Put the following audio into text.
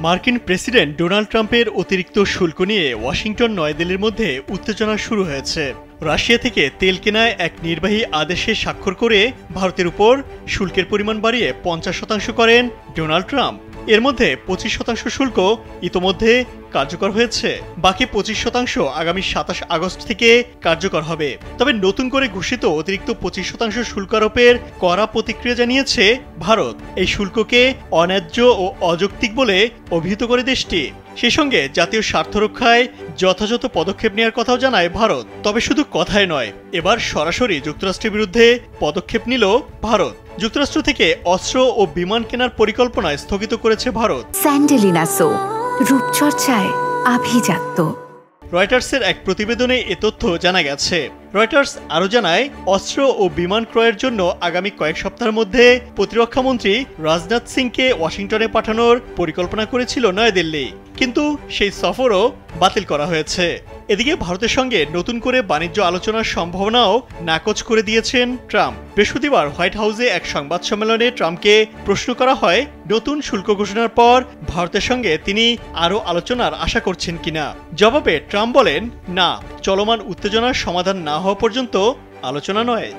মার্কিন president Donald ট্রাম্পের অতিরিক্ত শুল্ক নিয়ে ওয়াশিংটন নয়াদিল্লির মধ্যে উত্তেজনা শুরু হয়েছে। রাশিয়া থেকে তেল কেনায় এক নির্বাহী আদেশে স্বাক্ষর করে ভারতের উপর শুল্কের পরিমাণ বাড়িয়ে 50% করেন ডোনাল্ড ট্রাম্প। এর মধ্যে 25% শুল্ক ইতোমধ্যে কার্যকর হয়েছে, বাকি 25% আগামী 27 আগস্ট থেকে কার্যকর হবে। তবে নতুন করে ঘোষিত অতিরিক্ত 25% শুল্ক আরোপের কড়া প্রতিক্রিয়া জানিয়েছে ভারত। এই শুল্ককে অন্যায্য ও অযৌক্তিক বলে অভিহিত করে দেশটি। সেই সঙ্গে জাতীয় স্বার্থ রক্ষায় যথাযথ পদক্ষেপ নেওয়ার কথাও জানায় ভারত। তবে শুধু কথায় নয়, এবার সরাসরি যুক্তরাষ্ট্রের বিরুদ্ধে পদক্ষেপ নিল ভারত। যুক্তরাষ্ট্র থেকে অস্ত্র ও বিমান কেনার পরিকল্পনা স্থগিত করেছে ভারত। স্যান্ডেলিনা সো, রূপচর্চায় আভিজাত্য। রয়টার্সের এক প্রতিবেদনে এ তথ্য জানা গেছে। রয়টার্স আরও জানায়, অস্ত্র ও বিমান ক্রয়ের জন্য আগামী কয়েক সপ্তাহের মধ্যে প্রতিরক্ষামন্ত্রী রাজনাথ সিংকে ওয়াশিংটনে পাঠানোর পরিকল্পনা করেছিল নয়াদিল্লি, কিন্তু সেই সফরও বাতিল করা হয়েছে। এদিকে ভারতের সঙ্গে নতুন করে বাণিজ্য আলোচনার সম্ভাবনাও নাকচ করে দিয়েছেন ট্রাম্প। বৃহস্পতিবার হোয়াইট হাউসে এক সংবাদ সম্মেলনে ট্রাম্পকে প্রশ্ন করা হয়, নতুন শুল্ক ঘোষণার পর ভারতের সঙ্গে তিনি আরও আলোচনার আশা করছেন কিনা। জবাবে ট্রাম্প বলেন, না, চলমান উত্তেজনার সমাধান না হওয়া পর্যন্ত আলোচনা নয়।